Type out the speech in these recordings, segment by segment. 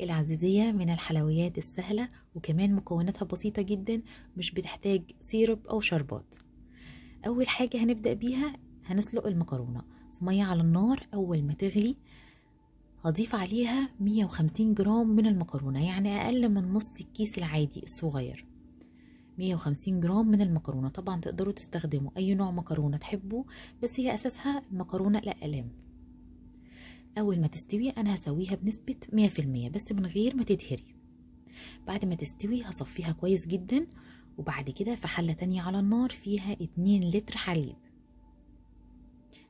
العزيزية من الحلويات السهلة وكمان مكوناتها بسيطة جدا، مش بتحتاج سيرب أو شربات. أول حاجة هنبدأ بيها هنسلق المكرونة في مية على النار. أول ما تغلي هضيف عليها 150 جرام من المكرونة، يعني أقل من نص الكيس العادي الصغير. 150 جرام من المكرونة. طبعا تقدروا تستخدموا أي نوع مكرونة تحبوا، بس هي أساسها المكرونة الأقلام. أول ما تستوي أنا هسويها بنسبة 100% بس من غير ما تتهري. بعد ما تستوي هصفيها كويس جدا، وبعد كده في حلة تانية على النار فيها 2 لتر حليب.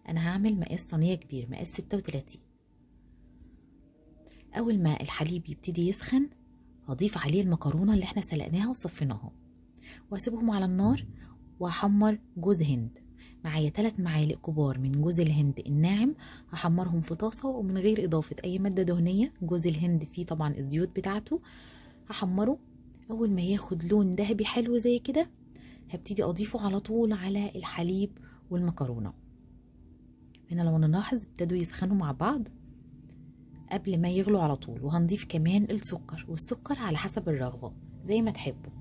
أنا هعمل مقاس صينية كبير، مقاس 36. أول ما الحليب يبتدي يسخن هضيف عليه المكرونة اللي احنا سلقناها وصفيناها، وهسيبهم على النار. وهحمر جوز هند. معايا 3 معالق كبار من جوز الهند الناعم، هحمرهم في طاسة ومن غير إضافة أي مادة دهنية. جوز الهند فيه طبعا الزيوت بتاعته. هحمره. أول ما ياخد لون ذهبي حلو زي كده هبتدي أضيفه على طول على الحليب والمكرونة. هنا لو نلاحظ ابتدوا يسخنوا مع بعض قبل ما يغلوا على طول. وهنضيف كمان السكر، والسكر على حسب الرغبة زي ما تحبوا.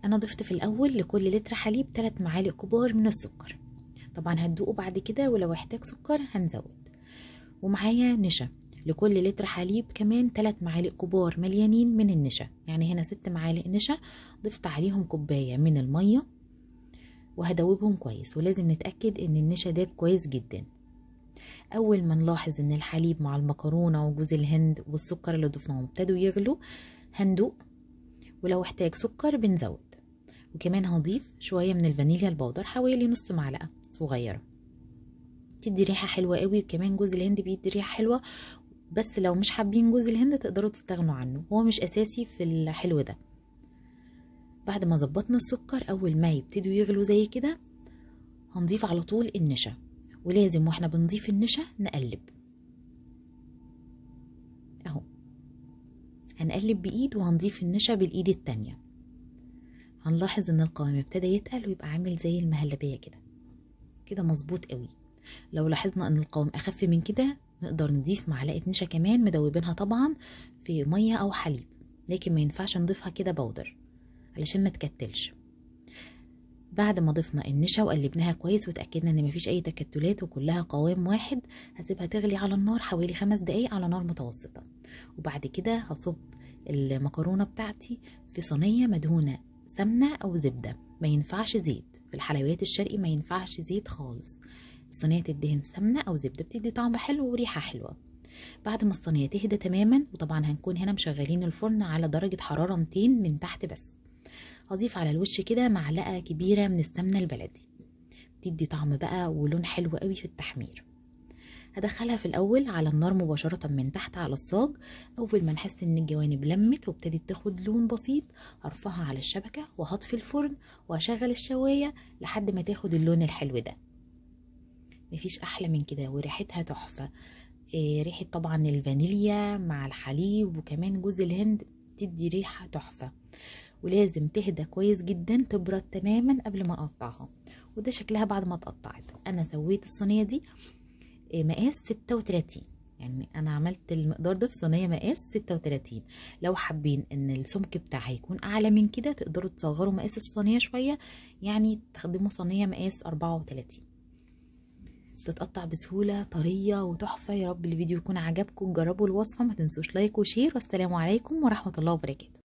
أنا ضفت في الأول لكل لتر حليب 3 معالق كبار من السكر. طبعا هتدوقوا بعد كده، ولو احتاج سكر هنزود. ومعايا نشا لكل لتر حليب كمان 3 معالق كبار مليانين من النشا، يعني هنا 6 معالق نشا. ضفت عليهم كوباية من المية وهدوبهم كويس، ولازم نتأكد ان النشا داب كويس جدا. اول ما نلاحظ ان الحليب مع المكرونة وجوز الهند والسكر اللي ضفناهم ابتدوا يغلوا هندوق، ولو احتاج سكر بنزود. وكمان هضيف شوية من الفانيليا البودر، حوالي نص معلقة صغيرة، تدي ريحة حلوة قوي. وكمان جوز الهند بيدي ريحة حلوة، بس لو مش حابين جوز الهند تقدروا تستغنوا عنه، هو مش اساسي في الحلو ده. بعد ما ظبطنا السكر اول ما يبتدوا يغلوا زي كده هنضيف على طول النشا. ولازم واحنا بنضيف النشا نقلب اهو، هنقلب بايد وهنضيف النشا بالايد التانية. هنلاحظ ان القوام ابتدى يتقل ويبقى عامل زي المهلبية كده، كده مظبوط قوي. لو لاحظنا ان القوام اخف من كده نقدر نضيف معلقة نشا كمان، مدوبينها طبعا في مية او حليب، لكن ما ينفعش نضيفها كده بودر علشان ما تكتلش. بعد ما ضفنا النشا وقلبناها كويس وتأكدنا ان مفيش اي تكتلات وكلها قوام واحد، هسيبها تغلي على النار حوالي 5 دقايق على نار متوسطة. وبعد كده هصب المكرونة بتاعتي في صينية مدهونة سمنة او زبدة، ما ينفعش زيت. في الحلويات الشرقي ما ينفعش زيت خالص. الصينية تدهن سمنة او زبدة، بتدي طعم حلو وريحة حلوة. بعد ما الصينية تهدى تماما، وطبعا هنكون هنا مشغلين الفرن على درجة حرارة 200 من تحت بس، هضيف على الوش كده معلقة كبيرة من السمنة البلدي، تدي طعم بقى ولون حلو قوي في التحمير. هدخلها في الأول على النار مباشرة من تحت على الصاج. أول ما نحس إن الجوانب لمت وابتدت تاخد لون بسيط هرفعها على الشبكة وهطفي الفرن وهشغل الشواية لحد ما تاخد اللون الحلو ده. مفيش أحلى من كده، وريحتها تحفة. ريحة طبعا الفانيليا مع الحليب وكمان جوز الهند تدي ريحة تحفة. ولازم تهدى كويس جدا، تبرد تماما قبل ما نقطعها. وده شكلها بعد ما اتقطعت. انا سويت الصينيه دي مقاس 36، يعني انا عملت المقدار ده في صينيه مقاس 36. لو حابين ان السمك بتاعها يكون اعلى من كده تقدروا تصغروا مقاس الصينيه شويه، يعني تخدموا صينيه مقاس 34. تتقطع بسهوله طريه وتحفه. يا رب الفيديو يكون عجبكم، جربوا الوصفه، ما تنسوش لايك وشير، والسلام عليكم ورحمه الله وبركاته.